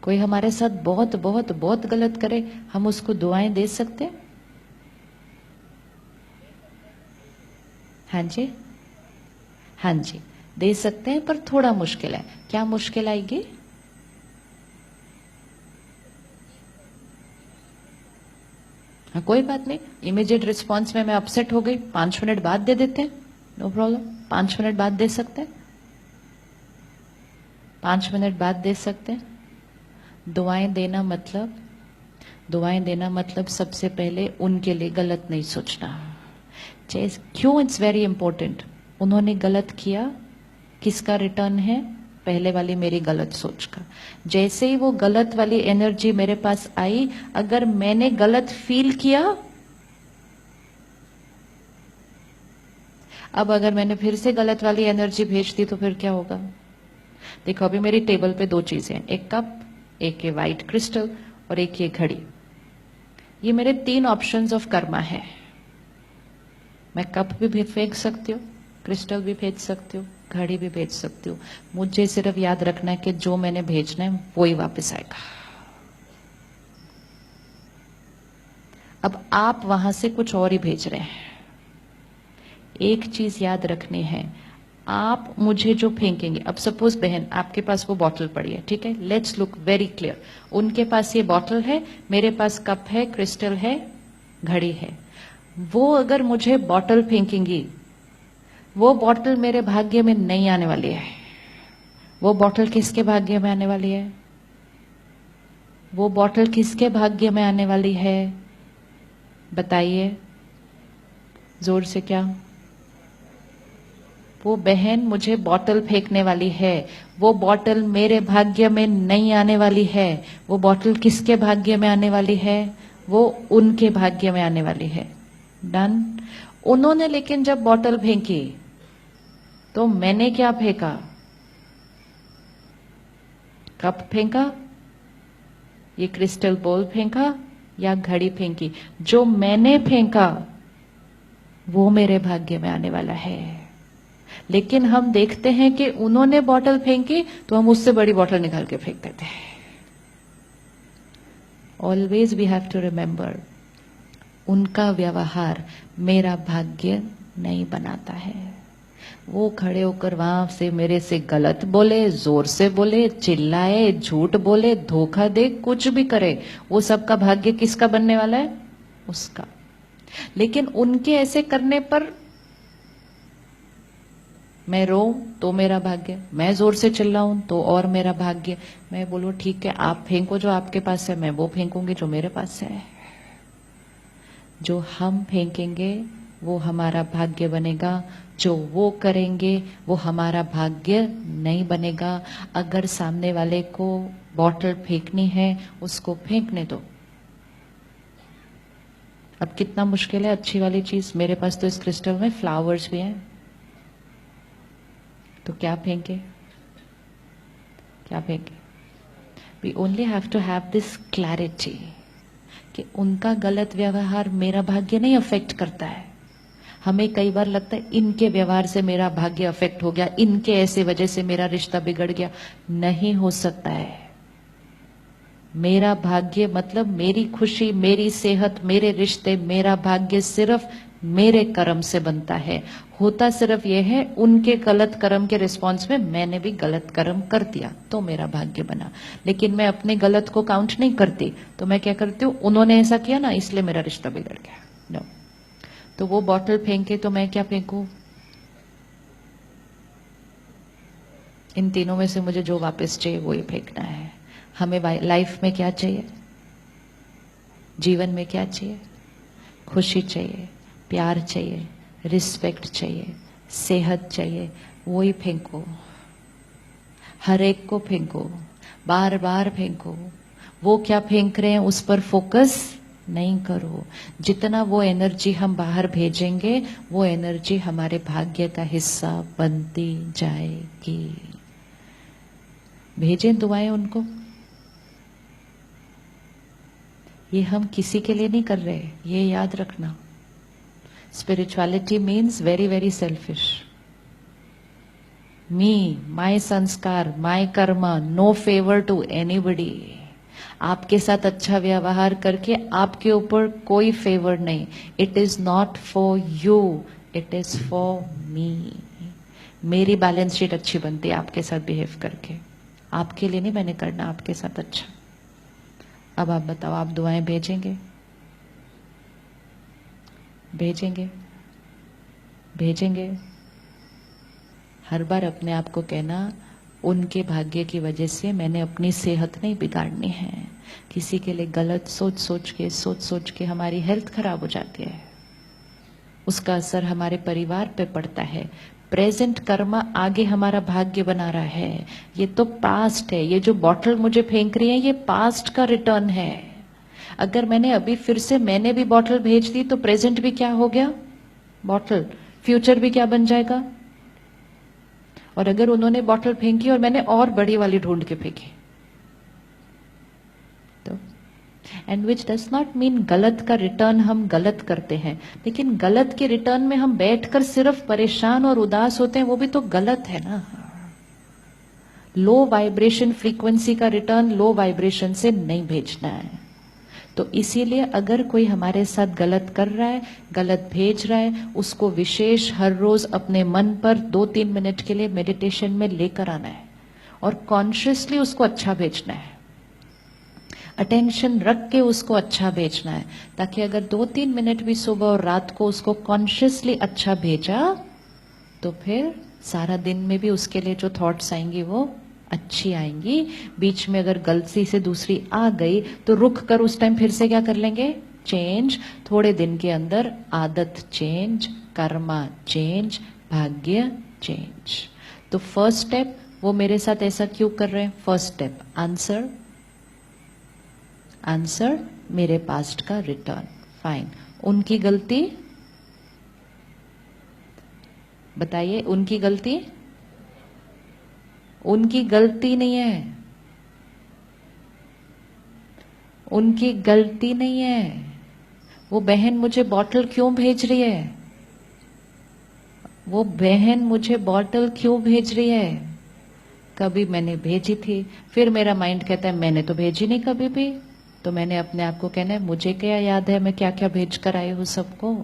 कोई हमारे साथ बहुत बहुत बहुत गलत करे, हम उसको दुआएं दे सकते हैं? हाँ जी, हाँ जी, दे सकते हैं, पर थोड़ा मुश्किल है। क्या मुश्किल आएगी? हाँ, कोई बात नहीं, इमीडिएट रिस्पॉन्स में मैं अपसेट हो गई, 5 मिनट बाद दे देते हैं, नो प्रॉब्लम। 5 मिनट बाद दे सकते हैं, 5 मिनट बाद दे सकते हैं। दुआएं देना मतलब सबसे पहले उनके लिए गलत नहीं सोचना। जैसे क्यों इट्स वेरी इंपॉर्टेंट, उन्होंने गलत किया, किसका रिटर्न है? पहले वाली मेरी गलत सोच का। जैसे ही वो गलत वाली एनर्जी मेरे पास आई, अगर मैंने गलत फील किया, अब अगर मैंने फिर से गलत वाली एनर्जी भेज दी तो फिर क्या होगा? देखो, अभी मेरी टेबल पे 2 चीजें हैं, एक कप, एक ये व्हाइट क्रिस्टल और एक ये घड़ी। ये मेरे 3 ऑप्शंस ऑफ कर्मा है। मैं कप भी फेंक सकती हूँ, क्रिस्टल भी भेज सकती हूँ, घड़ी भी भेज सकती हूँ। मुझे सिर्फ याद रखना है कि जो मैंने भेजना है वो ही वापस आएगा। अब आप वहां से कुछ और ही भेज रहे हैं। एक चीज याद रखनी है, आप मुझे जो फेंकेंगे, अब सपोज बहन आपके पास वो बॉटल पड़ी है, ठीक है, लेट्स लुक वेरी क्लियर। उनके पास ये बॉटल है, मेरे पास कप है, क्रिस्टल है, घड़ी है। वो अगर मुझे बॉटल फेंकेंगी, वो बॉटल मेरे भाग्य में नहीं आने वाली है। वो बॉटल किसके भाग्य में आने वाली है? वो बॉटल किसके भाग्य में आने वाली है? बताइए जोर से। क्या? वो बहन मुझे बॉटल फेंकने वाली है, वो बॉटल मेरे भाग्य में नहीं आने वाली है। वो बॉटल किसके भाग्य में आने वाली है? वो उनके भाग्य में आने वाली है। डन। उन्होंने लेकिन जब बॉटल फेंकी तो मैंने क्या फेंका? कप फेंका, ये क्रिस्टल बॉल फेंका या घड़ी फेंकी? जो मैंने फेंका वो मेरे भाग्य में आने वाला है। लेकिन हम देखते हैं कि उन्होंने बॉटल फेंकी तो हम उससे बड़ी बॉटल निकाल के फेंक देते हैं। Always we have to remember, उनका व्यवहार मेरा भाग्य नहीं बनाता है। वो खड़े होकर वहां से मेरे से गलत बोले, जोर से बोले, चिल्लाए, झूठ बोले, धोखा दे, कुछ भी करे, वो सबका भाग्य किसका बनने वाला है? उसका। लेकिन उनके ऐसे करने पर मैं रो तो मेरा भाग्य, मैं जोर से चिल्लाऊं तो और मेरा भाग्य। मैं बोलूं ठीक है, आप फेंको जो आपके पास है, मैं वो फेंकूंगी जो मेरे पास है। जो हम फेंकेंगे वो हमारा भाग्य बनेगा, जो वो करेंगे वो हमारा भाग्य नहीं बनेगा। अगर सामने वाले को बॉटल फेंकनी है, उसको फेंकने दो। अब कितना मुश्किल है, अच्छी वाली चीज। मेरे पास तो इस क्रिस्टल में फ्लावर्स भी हैं, तो क्या फेंके? क्या फेंके? We only have to have this clarity कि उनका गलत व्यवहार मेरा भाग्य नहीं अफेक्ट करता है। हमें कई बार लगता है इनके व्यवहार से मेरा भाग्य अफेक्ट हो गया, इनके ऐसे वजह से मेरा रिश्ता बिगड़ गया। नहीं हो सकता है। मेरा भाग्य मतलब मेरी खुशी, मेरी सेहत, मेरे रिश्ते, मेरा भाग्य सिर्फ मेरे कर्म से बनता है। होता सिर्फ यह है, उनके गलत कर्म के रिस्पॉन्स में मैंने भी गलत कर्म कर दिया तो मेरा भाग्य बना। लेकिन मैं अपने गलत को काउंट नहीं करती, तो मैं क्या करती हूँ, उन्होंने ऐसा किया ना इसलिए मेरा रिश्ता बिगड़ गया। नो। तो वो बॉटल फेंके तो मैं क्या फेंकू? इन तीनों में से मुझे जो वापस चाहिए वो ही फेंकना है। हमें लाइफ में क्या चाहिए? जीवन में क्या चाहिए? खुशी चाहिए, प्यार चाहिए, रिस्पेक्ट चाहिए, सेहत चाहिए। वो ही फेंको, हर एक को फेंको, बार बार फेंको। वो क्या फेंक रहे हैं उस पर फोकस नहीं करो। जितना वो एनर्जी हम बाहर भेजेंगे, वो एनर्जी हमारे भाग्य का हिस्सा बनती जाएगी। भेजें दुआएं उनको। ये हम किसी के लिए नहीं कर रहे, ये याद रखना। Spirituality means very very selfish. Me, my sanskar, my karma, no favour to anybody. आपके साथ अच्छा व्यवहार करके आपके ऊपर कोई फेवर नहीं। It is not for you, it is for me. मेरी बैलेंस शीट अच्छी बनती है आपके साथ बिहेव करके, आपके लिए नहीं मैंने करना, आपके साथ अच्छा। अब आप बताओ, आप दुआएं भेजेंगे? भेजेंगे? भेजेंगे? हर बार अपने आप को कहना, उनके भाग्य की वजह से मैंने अपनी सेहत नहीं बिगाड़नी है। किसी के लिए गलत सोच सोच के हमारी हेल्थ खराब हो जाती है, उसका असर हमारे परिवार पे पड़ता है। प्रेजेंट कर्मा आगे हमारा भाग्य बना रहा है। ये तो पास्ट है। ये जो बॉटल मुझे फेंक रही है ये पास्ट का रिटर्न है। अगर मैंने अभी फिर से मैंने भी बॉटल भेज दी तो प्रेजेंट भी क्या हो गया? बॉटल। फ्यूचर भी क्या बन जाएगा? और अगर उन्होंने बॉटल फेंकी और मैंने और बड़ी वाली ढूंढ के फेंकी तो, and which does not mean गलत का रिटर्न हम गलत करते हैं, लेकिन गलत के रिटर्न में हम बैठकर सिर्फ परेशान और उदास होते हैं, वो भी तो गलत है ना। लो वाइब्रेशन फ्रीक्वेंसी का रिटर्न लो वाइब्रेशन से नहीं भेजना है। तो इसीलिए अगर कोई हमारे साथ गलत कर रहा है, गलत भेज रहा है, उसको विशेष हर रोज अपने मन पर 2-3 मिनट के लिए मेडिटेशन में लेकर आना है और कॉन्शियसली उसको अच्छा भेजना है। अटेंशन रख के उसको अच्छा भेजना है, ताकि अगर 2-3 मिनट भी सुबह और रात को उसको कॉन्शियसली अच्छा भेजा तो फिर सारा दिन में भी उसके लिए जो थॉट्स आएंगी वो अच्छी आएंगी। बीच में अगर गलती से दूसरी आ गई तो रुक कर उस टाइम फिर से क्या कर लेंगे? चेंज। थोड़े दिन के अंदर आदत चेंज, कर्मा चेंज, भाग्य चेंज। तो फर्स्ट स्टेप, वो मेरे साथ ऐसा क्यों कर रहे हैं? फर्स्ट स्टेप आंसर, आंसर मेरे पास्ट का रिटर्न। फाइन। उनकी गलती बताइए, उनकी गलती? उनकी गलती नहीं है, उनकी गलती नहीं है। वो बहन मुझे बॉटल क्यों भेज रही है? वो बहन मुझे बॉटल क्यों भेज रही है? कभी मैंने भेजी थी, फिर मेरा माइंड कहता है मैंने तो भेजी नहीं कभी भी। तो मैंने अपने आप को कहना है मुझे क्या याद है मैं क्या क्या भेज कर आई हूं सबको।